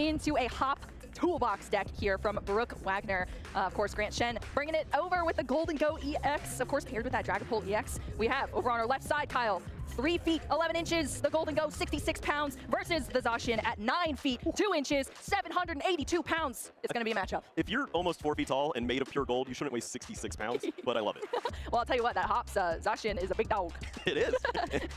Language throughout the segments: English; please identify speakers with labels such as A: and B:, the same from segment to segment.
A: into a Hop Toolbox deck here from Brooke Wagner. Of course, Grant Shen bringing it over with the Gholdengo EX, of course, paired with that Dragapult EX. We have over on our left side, Kyle, 3 feet 11 inches, the Gholdengo 66 pounds versus the Zacian at 9 feet 2 inches, 782 pounds. It's going to be a matchup.
B: If you're almost 4 feet tall and made of pure gold, you shouldn't weigh 66 pounds, but I love it.
A: Well, I'll tell you what, that Hops Zacian is a big dog.
B: It is.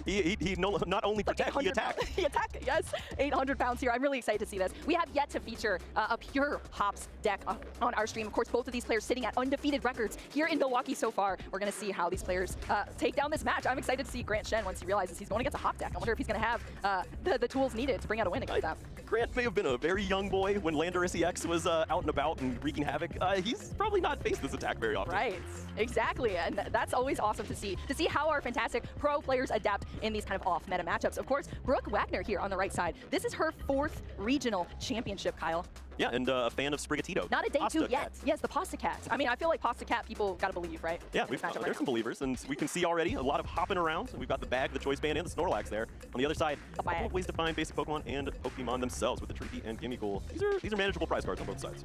B: he not only protect, he attack.
A: He attack, yes. 800 pounds here. I'm really excited to see this. We have yet to feature a pure Hops deck on our stream. Of course, both of these players sitting at undefeated records here in Milwaukee so far. We're going to see how these players take down this match. I'm excited to see Grant Shen once he realizes he's going against a Hop deck. I wonder if he's going to have the tools needed to bring out a win against that.
B: Grant may have been a very young boy when Lander SEX was out and about and wreaking havoc. He's probably not faced this attack very often.
A: Right, exactly, and that's always awesome to see how our fantastic pro players adapt in these kind of off-meta matchups. Of course, Brooke Wagner here on the right side. This is her 4th regional championship, Kyle.
B: Yeah, and a fan of Sprigatito.
A: Not a day 2 yet. Yes, the Pasta Cat. I mean, I feel like Pasta Cat people gotta believe, right?
B: Yeah, there's some believers, and we can see already a lot of hopping around. We've got the bag, the choice band, and the Snorlax there. On the other side, a couple of ways to find basic Pokemon and Pokemon themselves with the Treaty and Gimmighoul. These are manageable prize cards on both sides.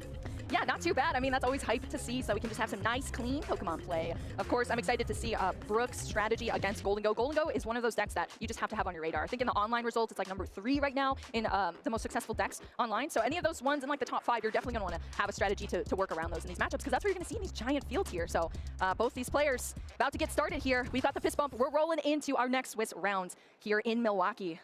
A: Yeah, not too bad. I mean, that's always hype to see, so we can just have some nice, clean Pokemon play. Of course, I'm excited to see Brooke's strategy against Gholdengo. Gholdengo is one of those decks that you just have to have on your radar. I think in the online results, it's like number 3 right now in the most successful decks online. So any of those ones in like the top 5, you're definitely going to want to have a strategy to work around those in these matchups, because that's what you're going to see in these giant fields here. So both these players about to get started here. We've got the fist bump. We're rolling into our next Swiss round here in Milwaukee.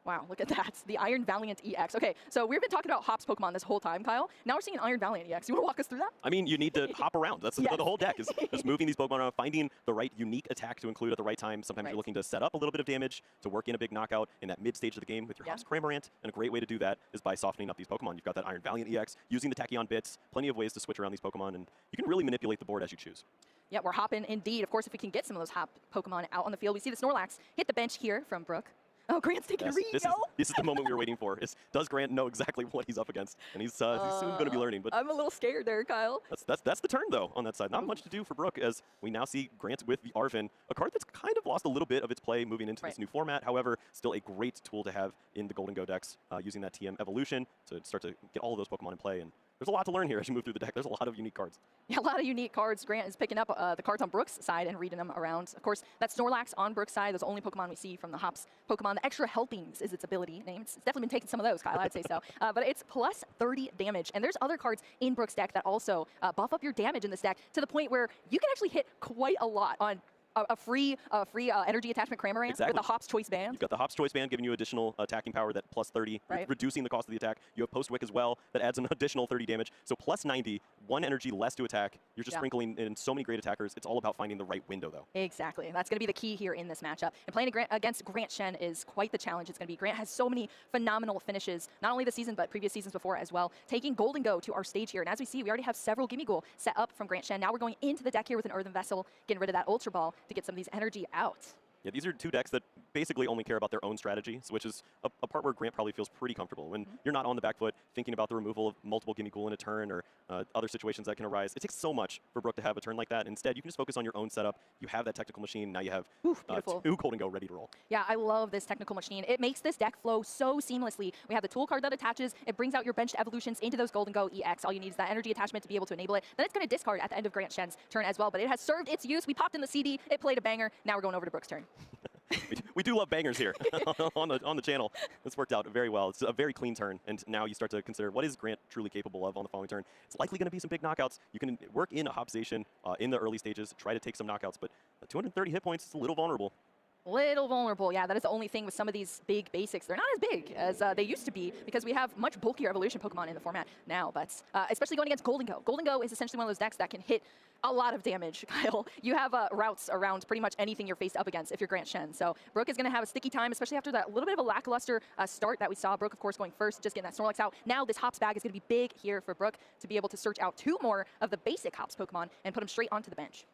A: Wow, look at that. The Iron Valiant EX. Okay, so we've been talking about Hops Pokemon this whole time, Kyle. Now we're seeing an Iron Valiant EX. You want to walk us through that?
B: I mean, you need to hop around. That's yes. The whole deck is just moving these Pokemon around, finding the right unique attack to include at the right time. Sometimes you're looking to set up a little bit of damage to work in a big knockout in that mid-stage of the game with your Hops Cramorant. And a great way to do that is by softening up these Pokemon. You've got that Iron Valiant EX, using the Tachyon bits, plenty of ways to switch around these Pokemon, and you can really manipulate the board as you choose.
A: Yeah, we're hopping indeed. Of course, if we can get some of those Hop Pokemon out on the field, we see the Snorlax hit the bench here from Brooke. Oh, Grant's taking a read,
B: this is the moment we were waiting for. Does Grant know exactly what he's up against? And he's soon going to be learning. But
A: I'm a little scared there, Kyle.
B: That's the turn, though, on that side. Not much to do for Brooke, as we now see Grant with the Arven, a card that's kind of lost a little bit of its play moving into this new format. However, still a great tool to have in the Gholdengo decks, using that TM evolution to start to get all of those Pokemon in play. And there's a lot to learn here as you move through the deck. There's a lot of unique cards.
A: Yeah, a lot of unique cards. Grant is picking up the cards on Brooke's side and reading them around. Of course, that Snorlax on Brooke's side, those only Pokemon we see from the Hops Pokemon. The extra helpings is its ability name. It's definitely been taking some of those, Kyle, I'd say so. But it's plus 30 damage. And there's other cards in Brooke's deck that also buff up your damage in this deck to the point where you can actually hit quite a lot on a free energy attachment Cramorant with the Hops Choice Band.
B: You've got the Hops Choice Band giving you additional attacking power, that plus 30, reducing the cost of the attack. You have Post Wick as well, that adds an additional 30 damage. So plus 90, 1 energy less to attack. You're just sprinkling in so many great attackers. It's all about finding the right window, though.
A: Exactly. That's going to be the key here in this matchup. And playing against Grant Shen is quite the challenge it's going to be. Grant has so many phenomenal finishes, not only this season, but previous seasons before as well. Taking Gholdengo to our stage here. And as we see, we already have several Gimmighoul set up from Grant Shen. Now we're going into the deck here with an Earthen Vessel, getting rid of that Ultra Ball to get some of these energy out.
B: Yeah, these are two decks that basically only care about their own strategy, which is a part where Grant probably feels pretty comfortable. When you're not on the back foot thinking about the removal of multiple Gimmighoul in a turn or other situations that can arise. It takes so much for Brooke to have a turn like that. Instead, you can just focus on your own setup. You have that technical machine. Now you have two Gholdengo ready to roll.
A: Yeah, I love this technical machine. It makes this deck flow so seamlessly. We have the tool card that attaches. It brings out your benched evolutions into those Gholdengo EX. All you need is that energy attachment to be able to enable it. Then it's going to discard at the end of Grant Shen's turn as well. But it has served its use. We popped in the CD. It played a banger. Now we're going over to Brooke's turn.
B: We do love bangers here on the channel. This worked out very well. It's a very clean turn, and now you start to consider what is Grant truly capable of on the following turn. It's likely going to be some big knockouts. You can work in a Hopzation in the early stages, try to take some knockouts, but 230 hit points is a little vulnerable.
A: Little vulnerable, yeah, that is the only thing with some of these big basics. They're not as big as they used to be because we have much bulkier evolution Pokemon in the format now, but especially going against Gholdengo. Gholdengo is essentially one of those decks that can hit a lot of damage, Kyle. You have routes around pretty much anything you're faced up against if you're Grant Shen. So Brooke is going to have a sticky time, especially after that little bit of a lackluster start that we saw. Brooke, of course, going first, just getting that Snorlax out. Now this Hops bag is going to be big here for Brooke to be able to search out 2 more of the basic Hops Pokemon and put them straight onto the bench.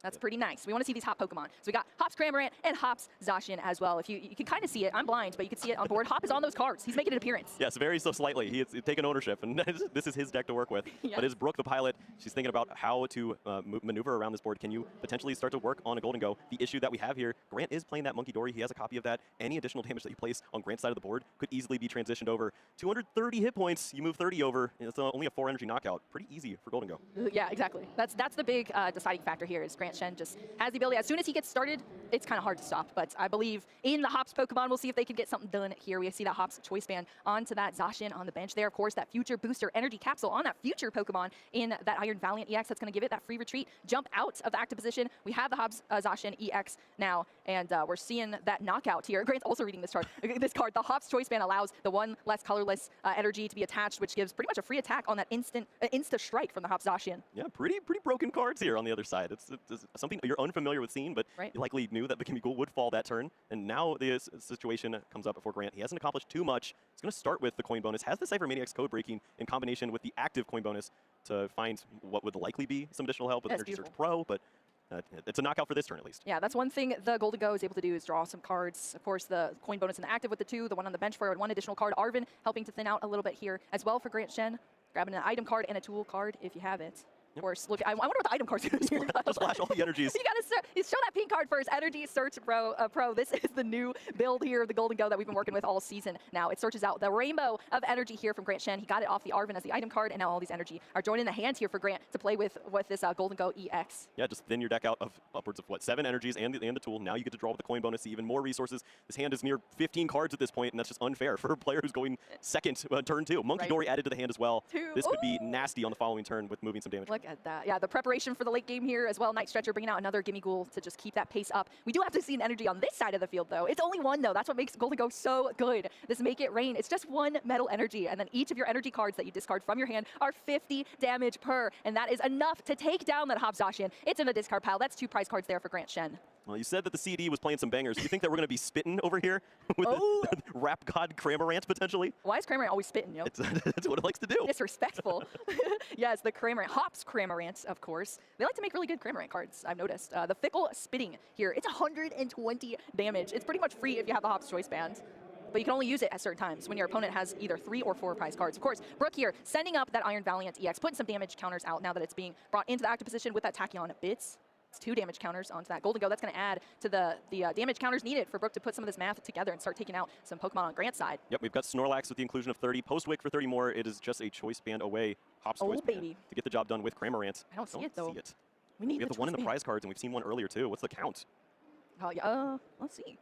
A: That's pretty nice. We want to see these hop Pokemon. So we got Hops Cramorant and Hops Zacian as well. If you can kind of see it. I'm blind, but you can see it on board. Hop is on those cards. He's making an appearance.
B: Yes, very so slightly. He's taken ownership, and this is his deck to work with. Yes. But is Brooke the pilot? She's thinking about how to maneuver around this board. Can you potentially start to work on a Gholdengo? The issue that we have here, Grant is playing that Monkey Dory. He has a copy of that. Any additional damage that you place on Grant's side of the board could easily be transitioned over. 230 hit points. You move 30 over. It's only a 4 energy knockout. Pretty easy for Gholdengo.
A: Yeah, exactly. That's the big deciding factor here is Grant Shen just has the ability. As soon as he gets started, it's kind of hard to stop. But I believe in the Hops Pokemon, we'll see if they can get something done here. We see that Hops Choice Band onto that Zacian on the bench there. Of course, that Future Booster Energy Capsule on that Future Pokemon in that Iron Valiant EX. That's going to give it that free retreat, jump out of the active position. We have the Hops Zacian EX now, and we're seeing that knockout here. Grant's also reading this card. The Hops Choice Band allows the one less colorless energy to be attached, which gives pretty much a free attack on that insta strike from the Hops Zacian.
B: Yeah, pretty broken cards here on the other side. It's something you're unfamiliar with seeing, but you likely knew that the Gimmighoul would fall that turn. And now the situation comes up before Grant. He hasn't accomplished too much. He's going to start with the coin bonus. Has the Cypher Maniac's code breaking in combination with the active coin bonus to find what would likely be some additional help with Energy Surge Pro, but it's a knockout for this turn at least.
A: Yeah, that's one thing the Gholdengo is able to do is draw some cards. Of course, the coin bonus in the active with the 2, the one on the bench for one additional card. Arvin helping to thin out a little bit here as well for Grant Shen. Grabbing an item card and a tool card if you have it. Of course, look, I wonder what the item cards are here.
B: Just flash all the energies.
A: You gotta show that pink card first. Energy Search Pro. This is the new build here of the Gholdengo that we've been working with all season. Now it searches out the rainbow of energy here from Grant Shen. He got it off the Arvin as the item card, and now all these energy are joining the hand here for Grant to play with this Gholdengo EX.
B: Yeah, just thin your deck out of upwards of what 7 energies and the tool. Now you get to draw with the coin bonus, see even more resources. This hand is near 15 cards at this point, and that's just unfair for a player who's going second turn 2. Monkey Dory added to the hand as well. This could be nasty on the following turn with moving some damage.
A: Look at that. Yeah, the preparation for the late game here as well. Night Stretcher bringing out another Gimmighoul to just keep that pace up. We do have to see an energy on this side of the field, though. It's only one, though. That's what makes Gholdengo so good. This Make It Rain. It's just one metal energy, and then each of your energy cards that you discard from your hand are 50 damage per, and that is enough to take down that Hops Zacian. It's in the discard pile. That's 2 prize cards there for Grant Shen.
B: Well, you said that the CD was playing some bangers. Do you think that we're going to be spitting over here with the Rap God Cramorant potentially?
A: Why is Cramorant always spitting, yo?
B: That's what it likes to do.
A: Disrespectful. Yes, the Cramorant. Hops Cramorant, of course. They like to make really good Cramorant cards, I've noticed. The Fickle Spitting here. It's 120 damage. It's pretty much free if you have the Hops Choice Band. But you can only use it at certain times when your opponent has either 3 or 4 prize cards. Of course, Brooke here sending up that Iron Valiant EX, putting some damage counters out now that it's being brought into the active position with that Tachyon Bits. It's 2 damage counters onto that Gholdengo. That's going to add to the damage counters needed for Brooke to put some of this math together and start taking out some Pokemon on Grant's side.
B: Yep, we've got Snorlax with the inclusion of 30. Postwick for 30 more. It is just a choice band away. Hops choice band to get the job done with Cramorant.
A: I don't see it, though.
B: We have the one in the prize cards, and we've seen one earlier, too. What's the count?
A: Oh, yeah. Let's see.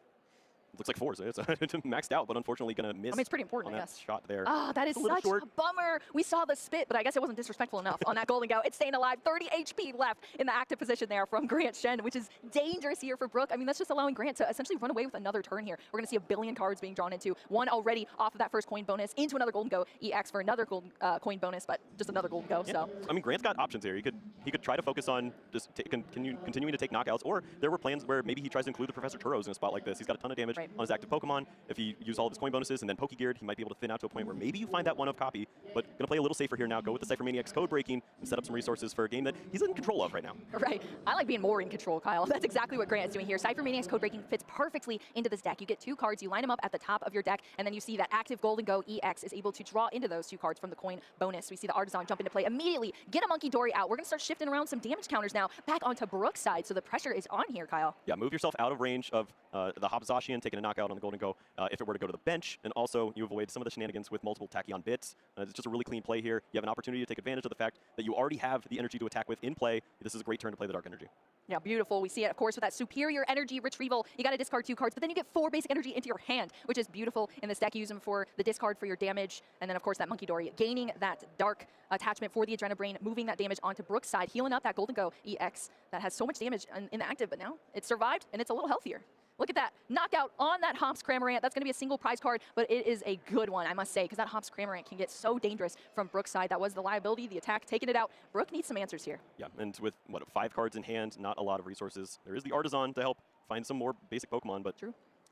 B: Looks like 4, so it's maxed out, but unfortunately going to miss.
A: I mean, it's pretty important,
B: on
A: I
B: that
A: guess.
B: Shot there.
A: Ah, that is such a bummer. We saw the spit, but I guess it wasn't disrespectful enough on that Gholdengo. It's staying alive. 30 HP left in the active position there from Grant Shen, which is dangerous here for Brooke. I mean, that's just allowing Grant to essentially run away with another turn here. We're going to see a billion cards being drawn into. One already off of that first coin bonus into another Gholdengo EX for another coin bonus, but just another Gholdengo.
B: Yeah.
A: So
B: I mean, Grant's got options here. He could try to focus on just continuing to take knockouts, or there were plans where maybe he tries to include the Professor Turos in a spot like this. He's got a ton of damage on his active Pokemon. If he used all of his coin bonuses and then Pokegeared, he might be able to thin out to a point where maybe you find that one-of copy, but going to play a little safer here now, go with the Cypher Maniac's code breaking and set up some resources for a game that he's in control of right now.
A: Right. I like being more in control, Kyle. That's exactly what Grant is doing here. Cypher Maniac's code breaking fits perfectly into this deck. You get 2 cards, you line them up at the top of your deck, and then you see that active Gholdengo EX is able to draw into those 2 cards from the coin bonus. We see the Artisan jump into play immediately, get a Monkey Dory out. We're going to start shifting around some damage counters now back onto Brooke's side, so the pressure is on here, Kyle.
B: Yeah, move yourself out of range of the Hops Zacian, taking a knockout on the Gholdengo if it were to go to the bench, and also you avoid some of the shenanigans with multiple Tachyon Bits. It's just a really clean play here. You have an opportunity to take advantage of the fact that you already have the energy to attack with in play. This is a great turn to play the Dark Energy.
A: Yeah, beautiful. We see it, of course, with that superior energy retrieval. You got to discard 2 cards, but then you get 4 basic energy into your hand, which is beautiful in this deck. You use them for the discard for your damage, and then, of course, that Monkey Dory, gaining that dark attachment for the Adrenabrain, moving that damage onto Brooke's side, healing up that Gholdengo EX that has so much damage in the active, but now it survived, and it's a little healthier. Look at that knockout on that Hops Cramorant. That's going to be a single prize card, but it is a good one, I must say, because that Hops Cramorant can get so dangerous from Brooke's side. That was the liability, the attack, taking it out. Brooke needs some answers here.
B: Yeah, and with, 5 cards in hand, not a lot of resources. There is the Artisan to help find some more basic Pokemon, but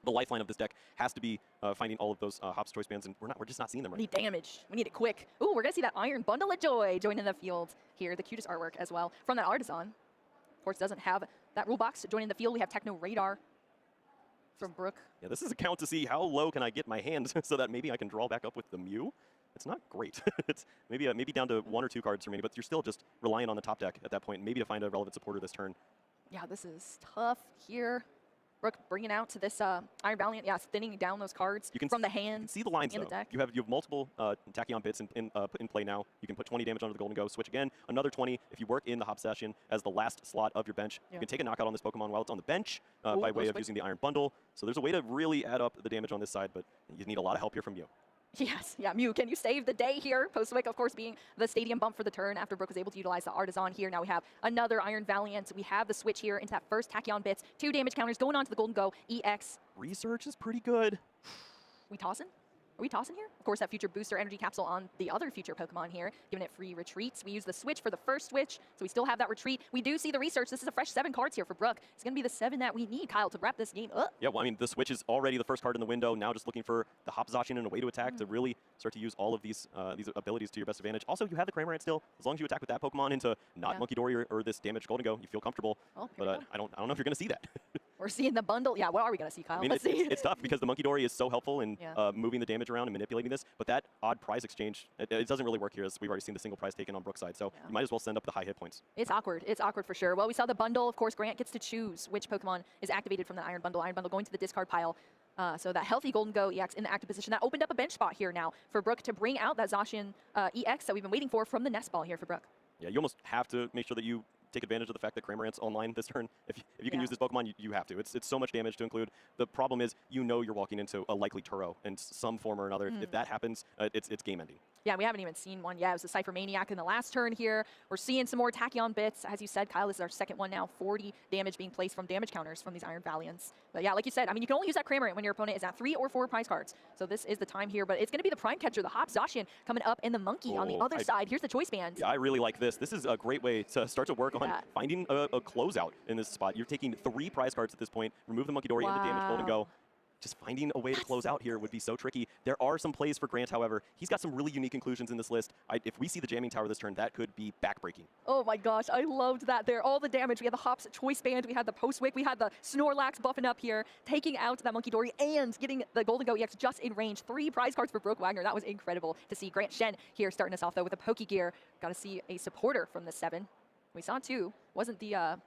B: the lifeline of this deck has to be finding all of those Hops Choice Bands, and we're just not seeing them right now.
A: We need damage. We need it quick. Ooh, we're going to see that Iron Bundle of Joy joining the field here. The cutest artwork as well from that Artisan. course, doesn't have that rule box. Joining the field, we have Techno Radar from Brook.
B: Yeah, this is a count to see how low can I get my hand so that maybe I can draw back up with the Mew. It's not great. It's maybe down to 1 or 2 cards remaining, but you're still just relying on the top deck at that point, maybe to find a relevant supporter this turn.
A: Yeah, this is tough here. Brook bringing out to this Iron Valiant, yeah, thinning down those cards from the hand.
B: You can see the lines,
A: and
B: though.
A: The deck.
B: You have multiple Tachyon bits in play now. You can put 20 damage onto the Gholdengo, switch again, another 20. If you work in the Hop Zacian as the last slot of your bench, you can take a knockout on this Pokemon while it's on the bench by way of using the Iron Bundle. So there's a way to really add up the damage on this side, but you need a lot of help here from you.
A: Yes, yeah, Mew, can you save the day here? Post-Wick, of course, being the stadium bump for the turn after Brook was able to utilize the Artisan here. Now we have another Iron Valiant. We have the switch here into that first Tachyon bits. 2 damage counters going on to the Gholdengo EX.
B: Research is pretty good.
A: We tossing? Are we tossing here? Of course, that future booster energy capsule on the other future Pokemon here, giving it free retreats. We use the switch for the first switch, so we still have that retreat. We do see the research. This is a fresh 7 cards here for Brook. It's going to be the 7 that we need, Kyle, to wrap this game up.
B: Yeah, well, I mean, the switch is already the first card in the window. Now just looking for the Hop Zacian and a way to attack to really start to use all of these abilities to your best advantage. Also, you have the Cramorant still. As long as you attack with that Pokemon into not Monkey Dory or this damaged Gholdengo, you feel comfortable.
A: Oh,
B: but I don't know if you're going to see that.
A: We're seeing the bundle. Yeah, what are we going to see, Kyle?
B: I mean, it's tough because the Monkey Dory is so helpful in moving the damage around and manipulating this, but that odd prize exchange, it doesn't really work here, as we've already seen the single prize taken on Brook's side, so you might as well send up the high hit points.
A: It's awkward. It's awkward for sure. Well, we saw the bundle. Of course, Grant gets to choose which Pokemon is activated from the Iron Bundle. Iron Bundle going to the discard pile. So that healthy Gholdengo EX in the active position. That opened up a bench spot here now for Brook to bring out that Zacian EX that we've been waiting for from the nest ball here for Brook.
B: Yeah, you almost have to make sure that you take advantage of the fact that Cramorant's online this turn. If you can use this Pokemon, you have to. It's so much damage to include. The problem is you're walking into a likely Turo in some form or another. If that happens, it's game ending. Yeah,
A: we haven't even seen one yet. It was a Cypher Maniac in the last turn here. We're seeing some more Tachyon bits. As you said, Kyle, this is our second one now. 40 damage being placed from damage counters from these Iron Valiants. But yeah, like you said, I mean, you can only use that Cramorant when your opponent is at 3 or 4 prize cards. So this is the time here, but it's going to be the prime catcher, the Hop Zacian, coming up, and the Monkey on the other side. Here's the choice band.
B: Yeah, I really like this. This is a great way to start to work on finding a closeout in this spot. You're taking 3 prize cards at this point. Remove the Monkey Dory into damage Gholdengo. Just finding a way to close out here would be so tricky. There are some plays for Grant, however. He's got some really unique inclusions in this list. If we see the Jamming Tower this turn, that could be backbreaking.
A: Oh my gosh, I loved that there. All the damage. We had the Hop's Choice Band, we had the Post-Wick, we had the Snorlax buffing up here, taking out that Monkey Dory and getting the Gholdengo EX just in range. 3 prize cards for Brook Wagner. That was incredible to see. Grant Shen here starting us off, though, with the Pokegear. Got to see a supporter from the 7. We saw 2. Wasn't the,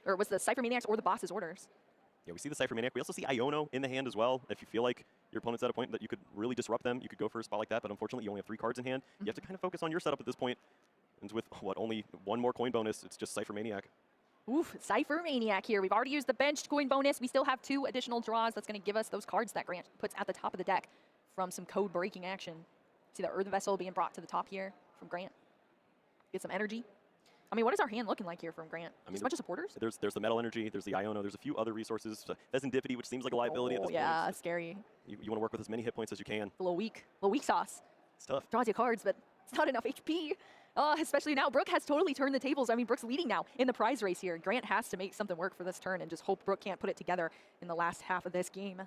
A: or was the Cypher Maniacs or the boss's orders?
B: Yeah, we see the Cypher Maniac. We also see Iono in the hand as well. If you feel like your opponent's at a point that you could really disrupt them, you could go for a spot like that, but unfortunately you only have 3 cards in hand. You have to kind of focus on your setup at this point. And with, only 1 more coin bonus, it's just Cypher Maniac.
A: Oof, Cypher Maniac here. We've already used the benched coin bonus. We still have 2 additional draws. That's going to give us those cards that Grant puts at the top of the deck from some code-breaking action. See the Earth Vessel being brought to the top here from Grant. Get some energy. I mean, what is our hand looking like here from Grant? I mean, just a bunch of supporters?
B: There's the Metal Energy, there's the Iono, there's a few other resources. Pheasantipity, which seems like a liability at this point.
A: Yeah, that's scary.
B: You want to work with as many hit points as you can.
A: A little weak sauce.
B: It's tough.
A: Draws you cards, but it's not enough HP. Especially now, Brook has totally turned the tables. I mean, Brook's leading now in the prize race here. Grant has to make something work for this turn and just hope Brook can't put it together in the last half of this game.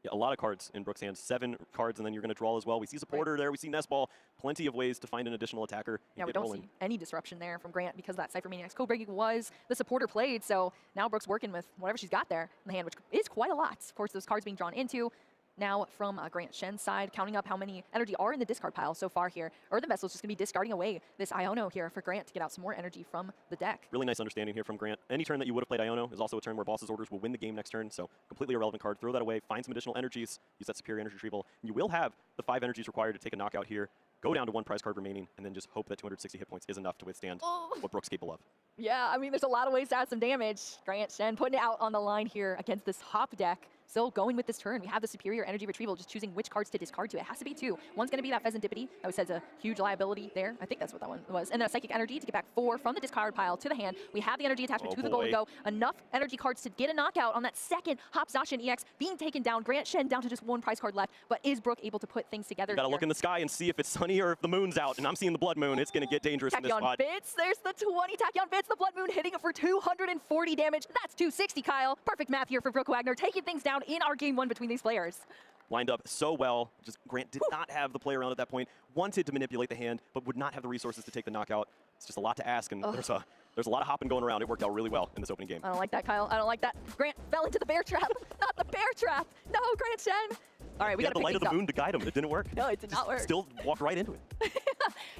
B: Yeah, a lot of cards in Brook's hands. 7 cards, and then you're going to draw as well. We see Supporter there. We see Nest Ball. Plenty of ways to find an additional attacker.
A: Yeah, we don't see any disruption there from Grant because that Cypher Maniac's code breaking was the Supporter played. So now Brook's working with whatever she's got there in the hand, which is quite a lot. Of course, those cards being drawn into. Now from Grant Shen's side, counting up how many energy are in the discard pile so far here. Earthen Vessel's just going to be discarding away this Iono here for Grant to get out some more energy from the deck.
B: Really nice understanding here from Grant. Any turn that you would have played Iono is also a turn where boss's orders will win the game next turn, so completely irrelevant card. Throw that away, find some additional energies, use that superior energy retrieval. And you will have the 5 energies required to take a knockout here. Go down to 1 prize card remaining, and then just hope that 260 hit points is enough to withstand what Brook's capable of.
A: Yeah, I mean, there's a lot of ways to add some damage. Grant Shen putting it out on the line here against this Hop deck. Still going with this turn. We have the superior energy retrieval, just choosing which cards to discard to. It has to be 2. One's going to be that Pheasantipity. That we said is a huge liability there. I think that's what that one was. And then a Psychic Energy to get back 4 from the discard pile to the hand. We have the energy attachment to the Gholdengo. Enough energy cards to get a knockout on that second Hop Zacian EX being taken down. Grant Shen down to just 1 prize card left. But is Brook able to put things together?
B: You gotta look in the sky and see if it's sunny or if the moon's out. And I'm seeing the Blood Moon. It's going to get dangerous in this spot.
A: Bits. There's the 20 Tachyon bits. The Blood Moon hitting it for 240 damage. That's 260, Kyle. Perfect math here for Brook Wagner, taking things down in our game 1 between these players.
B: Lined up so well. Just Grant did not have the play around at that point. Wanted to manipulate the hand, but would not have the resources to take the knockout. It's just a lot to ask, and there's a there's a lot of hopping going around. It worked out really well in this opening game.
A: I don't like that, Kyle. I don't like that. Grant fell into the bear trap. Not the bear trap. No, Grant Shen. All right, we got
B: the light of the moon to guide him. It didn't work.
A: No, it did not work.
B: Still walked right into it.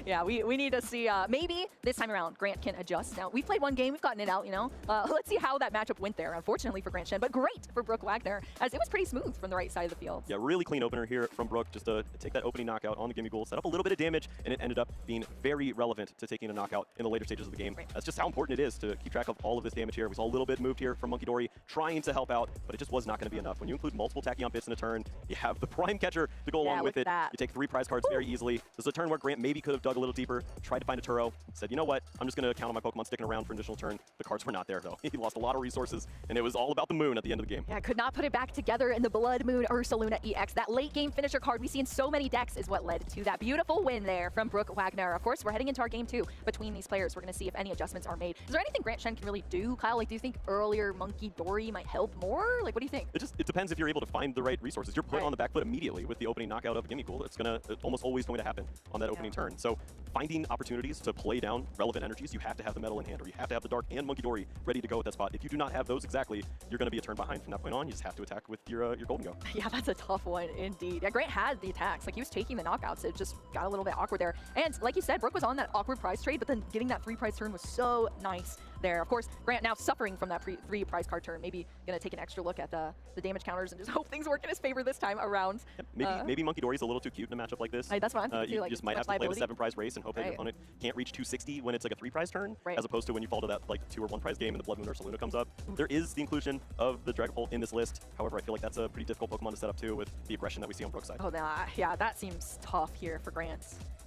A: Yeah, we need to see, maybe this time around, Grant can adjust. Now, we've played one game, we've gotten it out, you know. Let's see how that matchup went there, unfortunately for Grant Shen, but great for Brooke Wagner, as it was pretty smooth from the right side of the field.
B: Yeah, really clean opener here from Brooke, just to take that opening knockout on the Gimme Ghoul, set up a little bit of damage, and it ended up being very relevant to taking a knockout in the later stages of the game.
A: Right.
B: That's just how important it is to keep track of all of this damage here. We saw a little bit moved here from Monkey Dory, trying to help out, but it just was not going to be enough. When you include multiple Tachyon bits in a turn, you have the Prime Catcher to go along with it. You take 3 prize cards very easily. This is a turn where Grant maybe could have dug a little deeper, tried to find a Turo, said, you know what, I'm just going to count on my Pokemon sticking around for an additional turn. The cards were not there, though. He lost a lot of resources, and it was all about the moon at the end of the game.
A: Yeah, could not put it back together in the Blood Moon Ursaluna EX. That late game finisher card we see in so many decks is what led to that beautiful win there from Brooke Wagner. Of course, we're heading into our game 2 between these players. We're going to see if any adjustments are made. Is there anything Grant Shen can really do, Kyle? Like, do you think earlier Monkey Dory might help more? Like, what do you think?
B: It depends if you're able to find the right resources. You're put on the back foot immediately with the opening knockout of Gimme Ghoul. It's almost always going to happen on that opening turn. So finding opportunities to play down relevant energies, you have to have the metal in hand, or you have to have the dark and Monkey Dory ready to go at that spot. If you do not have those exactly, you're going to be a turn behind from that point on. You just have to attack with your Gholdengo.
A: Yeah, that's a tough one indeed. Yeah, Grant had the attacks. Like, he was taking the knockouts. It just got a little bit awkward there. And like you said, Brooke was on that awkward prize trade, but then getting that 3 prize turn was so nice there. Of course, Grant now suffering from that 3 prize card turn. Maybe going to take an extra look at the damage counters and just hope things work in his favor this time around.
B: Yep, maybe Monkey Dory's a little too cute in a matchup like this.
A: That's what I'm thinking too.
B: You
A: like,
B: just might have to play the 7 prize race and hope that your opponent can't reach 260 when it's like a 3 prize turn, as opposed to when you fall to that like 2 or 1 prize game and the Blood Moon Ursaluna comes up. There is the inclusion of the Dragapult in this list. However, I feel like that's a pretty difficult Pokemon to set up too with the aggression that we see on Brooke's side.
A: Oh, yeah, that seems tough here for Grant.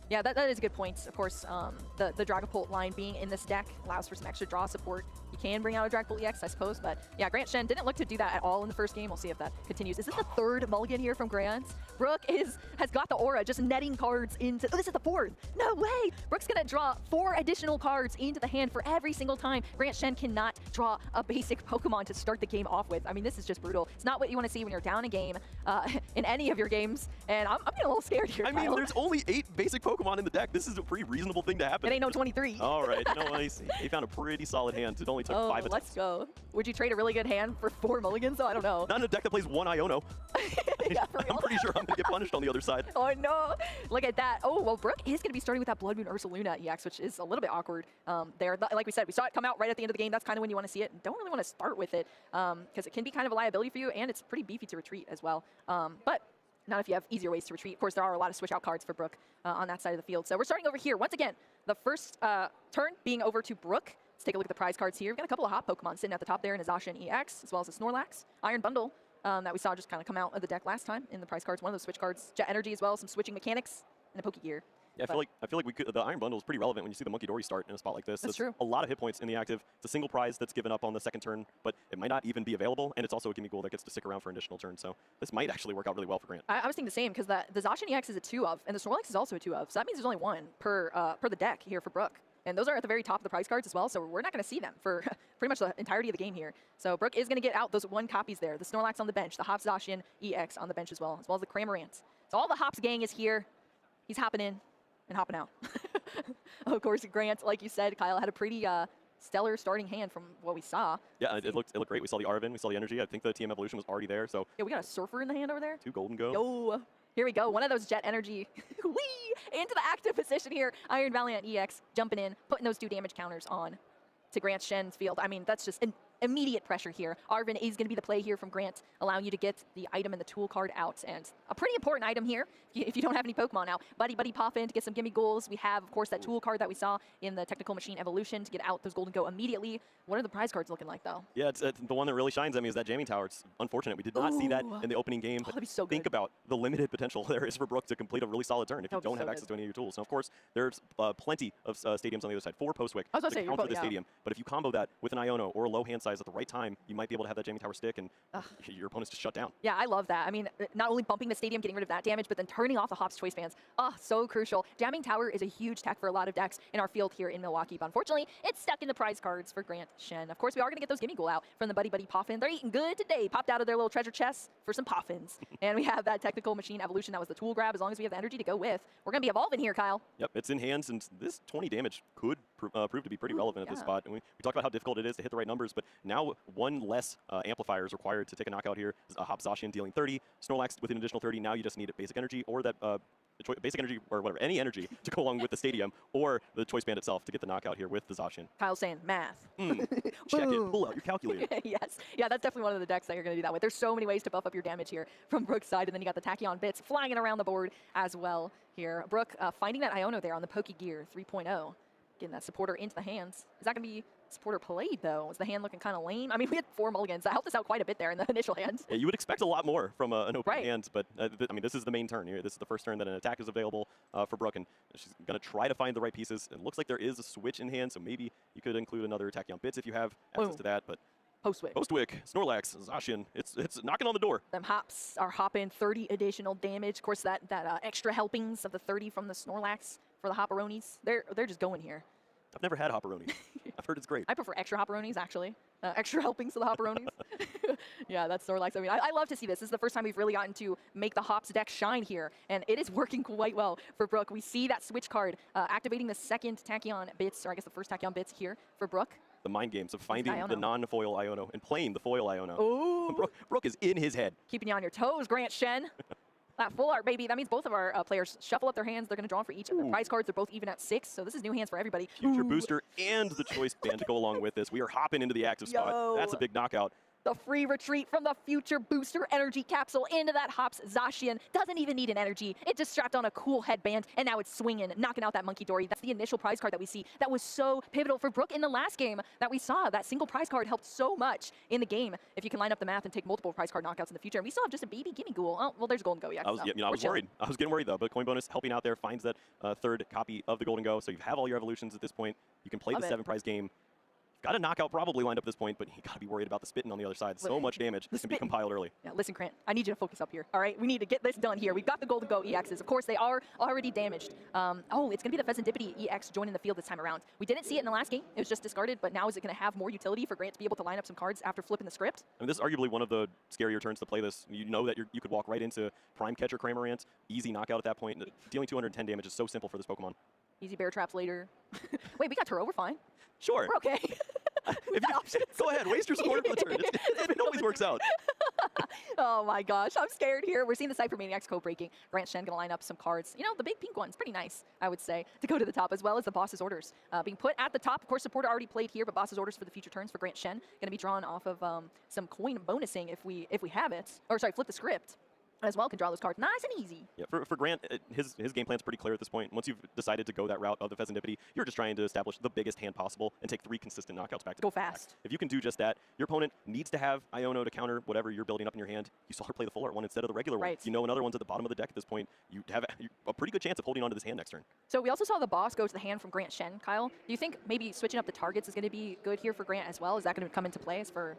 A: Yeah, that is a good point. Of course, the Dragapult line being in this deck allows for some extra draw support. You can bring out a Dragapult EX, I suppose, but yeah, Grant Shen didn't look to do that at all in the first game. We'll see if that continues. Is this the 3rd mulligan here from Grant? Brooke has got the aura, just netting cards into... Oh, this is the 4th. No way! Brooke's going to draw 4 additional cards into the hand for every single time. Grant Shen cannot draw a basic Pokemon to start the game off with. I mean, this is just brutal. It's not what you want to see when you're down a game in any of your games, and I'm getting a little scared here,
B: I mean, there's only 8 basic Pokemon in the deck. This is a pretty reasonable thing to happen.
A: It ain't no 23.
B: All right, no, he found a pretty solid hand. It only took 5 attempts.
A: Let's go. Would you trade a really good hand for 4 mulligans, though? I don't know.
B: Not in a deck that plays 1 Iono.
A: Yeah, for real.
B: I'm pretty sure I'm going to get punished on the other side.
A: Oh, no. Look at that. Oh, well, Brooke is going to be starting with that Blood Moon Ursaluna EX, which is a little bit awkward there. Like we said, we saw it come out right at the end of the game. That's kind of when you want to see it. Don't really want to start with it because it can be kind of a liability for you, and it's pretty beefy to retreat as well. But not if you have easier ways to retreat. Of course, there are a lot of switch out cards for Brooke on that side of the field. So we're starting over here. Once again, the first turn being over to Brooke. Let's take a look at the prize cards here. We've got a couple of hot Pokemon sitting at the top there in a Zacian EX, as well as a Snorlax, Iron Bundle that we saw just kind of come out of the deck last time in the prize cards. One of those switch cards, Jet Energy as well, some switching mechanics, and a Pokegear.
B: Yeah, I feel like the Iron Bundle is pretty relevant when you see the Monkey Dory start in a spot like this.
A: That's true.
B: A lot of hit points in the active. It's a single prize that's given up on the 2nd turn, but it might not even be available, and it's also a Gimme Ghoul that gets to stick around for an additional turn. So this might actually work out really well for Grant.
A: I was thinking the same, because the Zacian EX is a 2 of, and the Snorlax is also a 2 of. So that means there's only 1 per the deck here for Brooke. And those are at the very top of the prize cards as well, so we're not going to see them for pretty much the entirety of the game here. So Brooke is going to get out those 1 copies there. The Snorlax on the bench, the Hops Zacian EX on the bench as well as the Cramorant. So all the Hops gang is here. He's hopping in and hopping out. Of course, Grant, like you said, Kyle, had a pretty stellar starting hand from what we saw.
B: Yeah, it looked great. We saw the Arvin, we saw the energy. I think the TM evolution was already there. So
A: yeah, we got a Surfer in the hand over there.
B: 2 Gholdengo.
A: Yo. Here we go. One of those Jet Energy. Whee! Into the active position here. Iron Valiant EX jumping in, putting those 2 damage counters on to Grant Shen's field. I mean, that's just an immediate pressure here. Arvin is going to be the play here from Grant, allowing you to get the item and the tool card out. And a pretty important item here if you don't have any Pokemon now. Buddy Poffin to get some Gimme Ghouls. We have, of course, that tool card that we saw in the Technical Machine Evolution to get out those Gholdengo immediately. What are the prize cards looking like, though?
B: Yeah, it's the one that really shines at me is that Jamming Tower. It's unfortunate. We did not see that in the opening game.
A: Oh, that'd be so good.
B: Think about the limited potential there is for Brooke to complete a really solid turn if you don't have access to any of your tools. Now, of course, there's plenty of stadiums on the other side. 4 Postwick to count for the stadium. But if you combo that with an Iono or a low hand size at the right time, you might be able to have that Jamming Tower stick and your opponent's just shut down.
A: Yeah, I love that. I mean, not only bumping the stadium, getting rid of that damage, but then turning off the Hops Choice Bands. Oh, so crucial. Jamming Tower is a huge tech for a lot of decks in our field here in Milwaukee, but unfortunately, it's stuck in the prize cards for Grant Shen. Of course, we are going to get those Gimme Ghoul out from the Buddy Poffin. They're eating good today. Popped out of their little treasure chests for some Poffins. And we have that Technical Machine Evolution. That was the tool grab. As long as we have the energy to go with, we're going to be evolving here, Kyle.
B: Yep, it's in hands, and this 20 damage could prove to be pretty relevant at this spot. And we talked about how difficult it is to hit the right numbers, but now one less amplifier is required to take a knockout here. Hop Zacian dealing 30, Snorlax with an additional 30. Now you just need basic energy or that basic energy or whatever, any energy to go along with the stadium or the choice band itself to get the knockout here with the Zacian.
A: Kyle's saying math.
B: Check it. Pull out your calculator.
A: Yes. Yeah, that's definitely one of the decks that you're going to do that with. There's so many ways to buff up your damage here from Brook's side, and then you got the Tachyon bits flying around the board as well here. Brook finding that Iono there on the Pokegear 3.0. Getting that supporter into the hands. Is that going to be supporter played, though? Was the hand looking kind of lame? I mean, we had 4 mulligans. That helped us out quite a bit there in the initial hands.
B: Yeah, you would expect a lot more from an open hand, but I mean, this is the main turn here. This is the first turn that an attack is available for Brook, and she's going to try to find the right pieces. It looks like there is a switch in hand, so maybe you could include another Tachyon bits if you have access to that, but Postwick, Snorlax, Zacian, it's knocking on the door.
A: Them hops are hopping 30 additional damage. Of course, that extra helpings of the 30 from the Snorlax for the Hopperonis, they're just going here.
B: I've never had Hopperonis. I've heard it's great.
A: I prefer extra Hopperonis, actually. Extra helpings to the Hopperonis. Yeah, that's Snorlax. I mean, I love to see this. This is the first time we've really gotten to make the Hops deck shine here, and it is working quite well for Brook. We see that switch card activating the second Tachyon bits, or I guess the first Tachyon bits here for Brook.
B: The mind games of finding the non-foil Iono and playing the foil Iono.
A: Ooh.
B: Brook is in his head.
A: Keeping you on your toes, Grant Shen. That full art, baby. That means both of our players shuffle up their hands. They're going to draw for each of the prize cards. They're both even at 6, so this is new hands for everybody.
B: Future booster and the choice band to go along with this. We are hopping into the active spot. That's a big knockout.
A: The free retreat from the future booster energy capsule into that Hops Zacian. Doesn't even need an energy. It just strapped on a cool headband, and now it's swinging, knocking out that Monkey Dory. That's the initial prize card that we see. That was so pivotal for Brook in the last game that we saw. That single prize card helped so much in the game if you can line up the math and take multiple prize card knockouts in the future. And we still have just a baby gimme ghoul. Oh, well, there's Gholdengo. Yeah,
B: I was worried. I was getting worried, though. But Coin Bonus helping out there finds that third copy of the Gholdengo. So you have all your evolutions at this point. You can play the 7-prize game. Got a knockout probably lined up at this point, but you got to be worried about the spitting on the other side. So much damage. This can be compiled early.
A: Yeah, listen, Grant, I need you to focus up here. All right, we need to get this done here. We've got the Gholdengo EXs. Of course, they are already damaged. Oh, it's going to be the Pheasantipity EX joining the field this time around. We didn't see it in the last game. It was just discarded, but now is it going to have more utility for Grant to be able to line up some cards after flipping the script?
B: I mean, this is arguably one of the scarier turns to play this. You know that you could walk right into Prime Catcher Cramorant. Easy knockout at that point. Dealing 210 damage is so simple for this Pokemon.
A: Easy bear traps later. Wait, we got Turo. We're fine.
B: Sure.
A: We're okay.
B: Go ahead, waste your support for the turn. It always works out.
A: Oh my gosh, I'm scared here. We're seeing the Cypher Maniacs code breaking. Grant Shen gonna line up some cards. You know, the big pink one's pretty nice, I would say, to go to the top, as well as the boss's orders being put at the top. Of course, supporter already played here, but boss's orders for the future turns for Grant Shen gonna be drawn off of some coin bonusing if we have it. Or sorry, flip the script. As well, can draw those cards nice and easy.
B: Yeah, for Grant, his game plan's pretty clear at this point. Once you've decided to go that route of the Pheasantipity, you're just trying to establish the biggest hand possible and take 3 consistent knockouts back to
A: go fast.
B: If you can do just that, your opponent needs to have Iono to counter whatever you're building up in your hand. You saw her play the full art one instead of the regular one. You know another one's at the bottom of the deck at this point. You have a pretty good chance of holding on to this hand next turn.
A: So we also saw the boss go to the hand from Grant Shen, Kyle. Do you think maybe switching up the targets is going to be good here for Grant as well? Is that going to come into play as for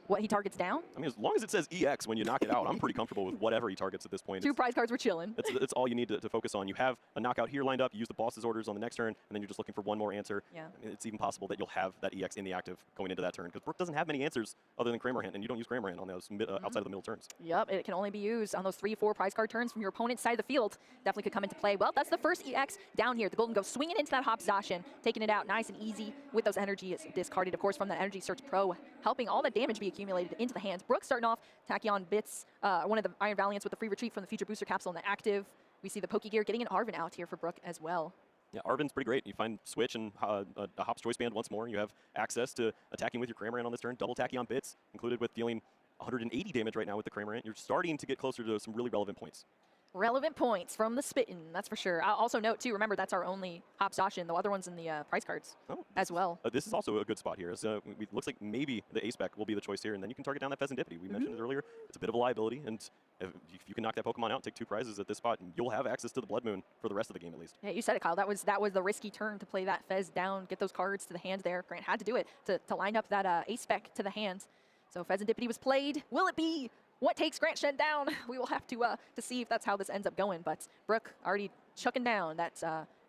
A: what he targets down?
B: I mean, as long as it says EX when you knock it out, I'm pretty comfortable with whatever he targets at this point.
A: 2 prize cards, we're chilling.
B: It's all you need to focus on. You have a knockout here lined up, you use the boss's orders on the next turn, and then you're just looking for one more answer.
A: Yeah.
B: I mean, it's even possible that you'll have that EX in the active going into that turn, because Brook doesn't have many answers other than Cramorant, and you don't use Cramorant on those outside of the middle turns.
A: Yep, it can only be used on those 3-4 prize card turns from your opponent's side of the field. Definitely could come into play. Well, that's the first EX down here. The Gholdengo swinging into that Hops Zacian, taking it out nice and easy with those energies discarded, of course, from the Energy Search Pro, helping all that damage be accumulated into the hands. Brook starting off, Tachyon bits, one of the Iron Valiants with the free retreat from the future booster capsule in the active. We see the Pokegear getting an Arven out here for Brook as well.
B: Yeah, Arven's pretty great. You find Switch and a Hops Choice Band once more. You have access to attacking with your Cramorant on this turn. Double Tachyon bits, included with dealing 180 damage right now with the Cramorant. You're starting to get closer to some really relevant points.
A: Relevant points from the spittin', that's for sure. I'll also note, too, remember, that's our only Hops Zacian. The other one's in the prize cards as well.
B: This is also a good spot here. It looks like maybe the A-Spec will be the choice here, and then you can target down that Pheasantipity. We mentioned it earlier. It's a bit of a liability, and if you can knock that Pokemon out, take 2 prizes at this spot, and you'll have access to the Blood Moon for the rest of the game at least.
A: Yeah, you said it, Kyle. That was the risky turn to play that Fez down, get those cards to the hand there. Grant had to do it to line up that A-Spec to the hand. So Pheasantipity was played. Will it be what takes Grant Shen down? We will have to see if that's how this ends up going. But Brook already chucking down that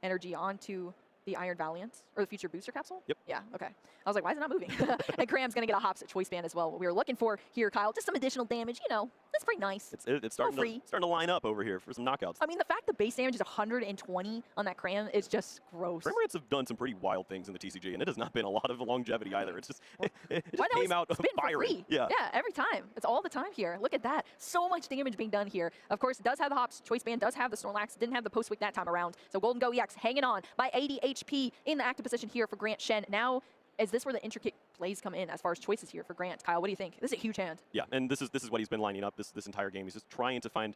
A: energy onto the Iron Valiant, or the future booster capsule?
B: Yep.
A: Yeah, okay. I was like, why is it not moving? And Cram's going to get a Hops Choice Band as well. What we were looking for here, Kyle, just some additional damage. You know, That's pretty nice.
B: It's starting to line up over here for some knockouts.
A: I mean, the fact the base damage is 120 on that Cram is just gross.
B: Cramorants have done some pretty wild things in the TCG, and it has not been a lot of longevity either. It's just, it just came out firing.
A: Yeah, every time. It's all the time here. Look at that. So much damage being done here. Of course, it does have the Hops. Choice Band does have the Snorlax. Didn't have the Post-Wick that time around. So Gholdengo EX hanging on by 80 HP in the active position here for Grant Shen. Now, is this where the intricate plays come in as far as choices here for Grant? Kyle, what do you think? This is a huge hand.
B: Yeah, and this is what he's been lining up this entire game. He's just trying to find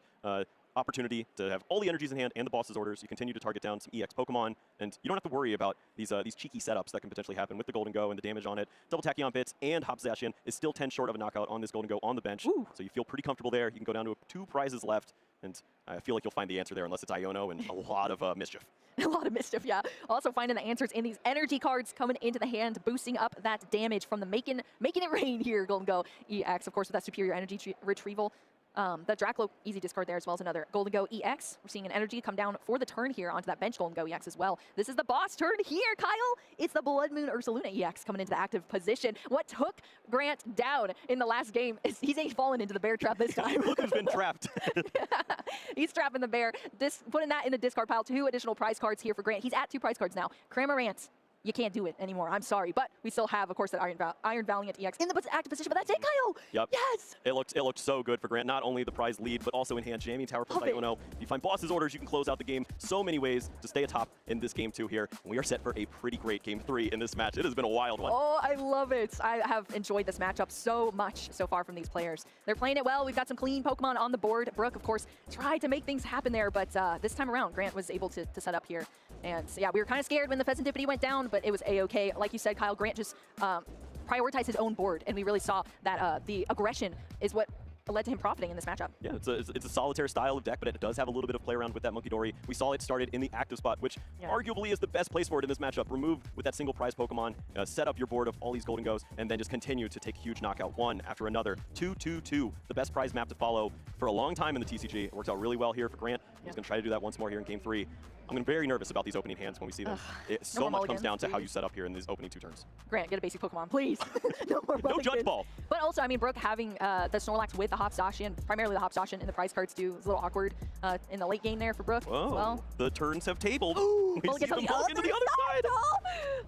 B: opportunity to have all the energies in hand and the boss's orders. You continue to target down some EX Pokemon, and you don't have to worry about these cheeky setups that can potentially happen with the Gholdengo and the damage on it. Double Tachyon Bits and Hop Zacian is still 10 short of a knockout on this Gholdengo on the bench.
A: Ooh.
B: So you feel pretty comfortable there. You can go down to 2 prizes left, and I feel like you'll find the answer there unless it's Iono and a lot of mischief.
A: A lot of mischief, yeah. Also finding the answers in these energy cards coming into the hand, boosting up that damage from the making it rain here, Gholdengo EX, of course, with that superior energy retrieval. The Draclo easy discard there as well as another Gholdengo EX. We're seeing an energy come down for the turn here onto that bench Gholdengo EX as well. This is the boss turn here, Kyle. It's the Blood Moon Ursaluna EX coming into the active position. What took Grant down in the last game is he's fallen into the bear trap this time.
B: Look who's been trapped.
A: He's trapping the bear. Putting that in the discard pile. 2 additional prize cards here for Grant. He's at 2 prize cards now. Cramorant. You can't do it anymore. I'm sorry, but we still have, of course, that Iron Valiant EX in the active position. But that's it, Kyle.
B: Yep.
A: Yes.
B: It looked so good for Grant. Not only the prize lead, but also in hand jamming tower for Iono. If you find boss's orders, you can close out the game. So many ways to stay atop in this game 2 here. And we are set for a pretty great game 3 in this match. It has been a wild one.
A: Oh, I love it. I have enjoyed this matchup so much so far from these players. They're playing it well. We've got some clean Pokemon on the board. Brooke, of course, tried to make things happen there, but this time around, Grant was able to set up here. And yeah, we were kind of scared when the Pheasantipity went down, but it was A-okay. Like you said, Kyle, Grant just prioritized his own board, and we really saw that the aggression is what led to him profiting in this matchup.
B: Yeah, it's a solitaire style of deck, but it does have a little bit of play around with that Monkey Dory. We saw it started in the active spot, which arguably is the best place for it in this matchup. Remove with that single prize Pokemon, set up your board of all these Gholdengos, and then just continue to take huge knockout one after another. 2-2-2, the best prize map to follow for a long time in the TCG. It works out really well here for Grant. He's going to try to do that once more here in game 3. I'm very nervous about these opening hands when we see them. So much comes down to how you set up here in these opening 2 turns.
A: Grant, get a basic Pokemon, please.
B: No Judge Ball.
A: But also, I mean, Brooke having the Snorlax with the Hop Zacian, primarily the Hop Zacian in the prize cards too, is a little awkward in the late game there for Brooke as well.
B: The turns have tabled.
A: We
B: see them go into the other side.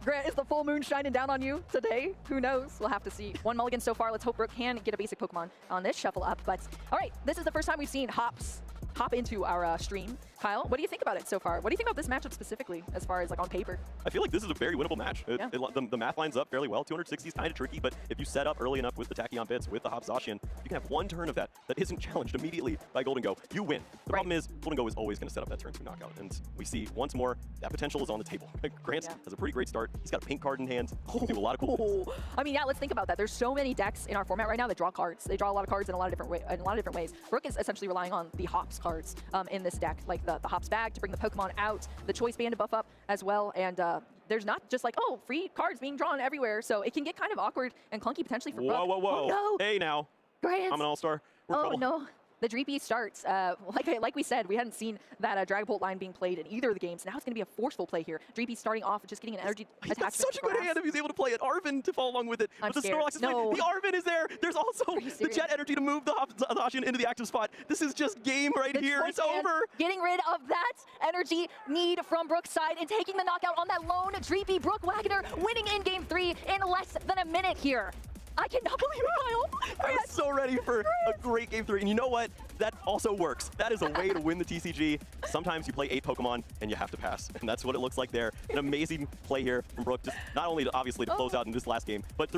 A: Grant, is the full moon shining down on you today? Who knows? We'll have to see. 1 mulligan so far. Let's hope Brooke can get a basic Pokemon on this shuffle up. But all right, this is the first time we've seen Hops hop into our stream. Kyle, what do you think about it so far? What do you think about this matchup specifically, as far as like on paper?
B: I feel like this is a very winnable match. The math lines up fairly well. 260 is kind of tricky, but if you set up early enough with the Tachyon Bits, with the Hop Zacian, you can have 1 turn of that isn't challenged immediately by Gholdengo. You win. The problem is Gholdengo is always going to set up that turn 2 knockout, and we see once more that potential is on the table. Grant has a pretty great start. He's got a pink card in hand. He can do a lot of cool things.
A: I mean, yeah, let's think about that. There's so many decks in our format right now that draw cards. They draw a lot of cards in a lot of different ways. Brooke is essentially relying on the Hops cards in this deck, like the Hops bag to bring the Pokemon out, the Choice Band to buff up as well, and there's not just like, oh, free cards being drawn everywhere, so it can get kind of awkward and clunky potentially for Brooke.
B: Whoa.
A: Oh, no.
B: Hey now.
A: Grant.
B: I'm an all-star.
A: Oh, no. The Dreepy starts. Like we said, we hadn't seen that Dragapult line being played in either of the games. Now it's going to be a forceful play here. Dreepy starting off, just getting an energy attachment.
B: That's such a good hand if he's able to play it. Arven to follow along with it.
A: I'm
B: but the
A: scared.
B: Snorlax is the Arven is there. There's also the Jet energy to move the Zacian into the active spot. This is just game right here. It's over.
A: Getting rid of that energy need from Brooke's side and taking the knockout on that lone Dreepy. Brooke Wagner winning in game 3 in less than a minute here. I cannot believe it, Kyle.
B: I was so ready for a great game 3. And you know what? That also works. That is a way to win the TCG. Sometimes you play 8 Pokemon and you have to pass. And that's what it looks like there. An amazing play here from Brooke. Just not only obviously to close out in this last game, but